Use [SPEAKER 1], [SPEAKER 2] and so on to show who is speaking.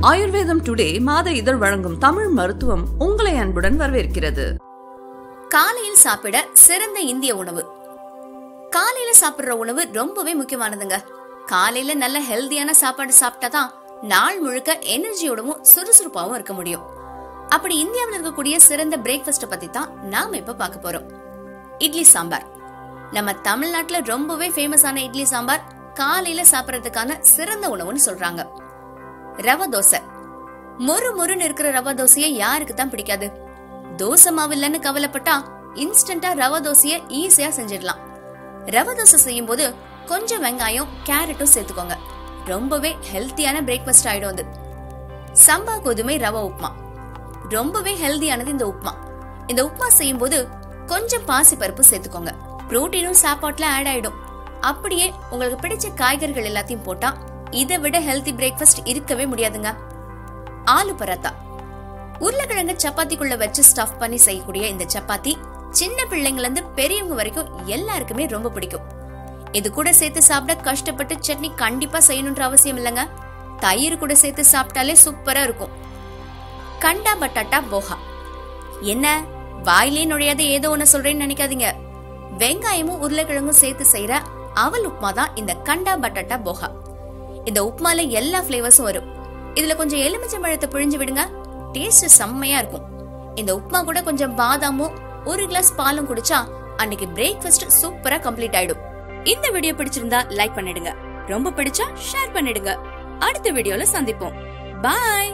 [SPEAKER 1] ஆயுர்வேதம் டுடே மாத இதழ் வழங்கும் தமிழ் மருத்துவம் உங்களை அன்புடன் வரவேற்கிறது.
[SPEAKER 2] காலையில் சாப்பிட சிறந்த இந்திய உணவு. காலையில சாப்பிடுற உணவு ரொம்பவே முக்கியமானதுங்க. காலையில நல்ல ஹெல்தியான சாப்பாடு சாப்பிட்டாதான் நாள் முழுக்க எனர்ஜியோடவும் சுறுசுறுப்பாவும் இருக்க முடியும். அப்படி இந்தியாவில் இருக்கக்கூடிய சிறந்த பிரேக்ஃபாஸ்ட் பத்தி தான் நாம இப்ப பார்க்க போறோம். இட்லி சாம்பார். நம்ம தமிழ்நாட்டுல ரொம்பவே ஃபேமஸான இட்லி சாம்பார் காலையில சாப்பிடறதுக்கான சிறந்த உணவுன்னு சொல்றாங்க. ரவா தோசை. மொறு மொறுன்னு இருக்கிற ரவா தோசையை யாருக்கு தான் பிடிக்காது? தோசை மாவு இல்லன்னு கவலைப்பட்டா இன்ஸ்டன்டா ரவா தோசைய ஈஸியா செஞ்சிடலாம். ரவா தோசை செய்யும் போது கொஞ்சம் வெங்காயம் கேரட்டும் சேர்த்துக்கோங்க. ரொம்பவே ஹெல்த்தியான பிரேக்ஃபாஸ்ட் ஆயிடும் அது. சம்பா கோதுமை ரவா உப்மா. ரொம்பவே ஹெல்தியானது இந்த உப்மா. இந்த உப்மா செய்யும் போது கொஞ்சம் பாசி பருப்பு சேர்த்துக்கோங்க. புரோட்டீனும் சாப்பாட்டுல ஆட் ஆயிடும். அப்படியே உங்களுக்கு பிடிச்ச காய்கறிகள் எல்லாத்தையும் போட்டா இதை விட ஹெல்தி பிரேக்ஃபாஸ்ட் இருக்கவே முடியாதுங்க. ஆலு பராத்தா. உருளைக்கிழங்கு சப்பாத்திக்குள்ள வச்சு ஸ்டஃப் பண்ணி செய்யக்கூடிய இந்த சப்பாத்தி சின்ன பிள்ளைங்கல இருந்து பெரியவங்க வரைக்கும் எல்லாருக்குமே ரொம்ப பிடிக்கும். இது கூட சேர்த்து சாப்பிட கஷ்டப்பட்டு சட்னி கண்டிப்பா செய்யணும்ன்ற அவசியம் இல்லைங்க. தயிர் கூட சேர்த்து சாப்பிட்டாலே சூப்பரா இருக்கும். கண்டா பட்டாட்டா போஹா. என்ன வாயிலே நுழையாத ஏதோ ஒன்னு சொல்றேன்னு நினைக்காதீங்க. வெங்காயமும் உருளைக்கிழங்கும் சேர்த்து செய்யற அவல் உப்மா தான் இந்த கண்டா பட்டாட்டா போஹா. இந்த உப்மால எல்லா பிளேவர்ஸும் வரும். இதுல கொஞ்சம் எலுமிச்சை பழத்தை பிழிஞ்சு விடுங்க, டேஸ்ட் செம்மையா இருக்கும். இந்த உப்மா கூட கொஞ்சம் பாதாமும் ஒரு கிளாஸ் பாலும் குடிச்சா அன்னைக்கு பிரேக்ஃபாஸ்ட் சூப்பரா கம்ப்ளீட் ஆயிடும். இந்த வீடியோ பிடிச்சிருந்தா லைக் பண்ணிடுங்க, ரொம்ப பிடிச்சா ஷேர் பண்ணிடுங்க. அடுத்த வீடியோல சந்திப்போம். பாய்.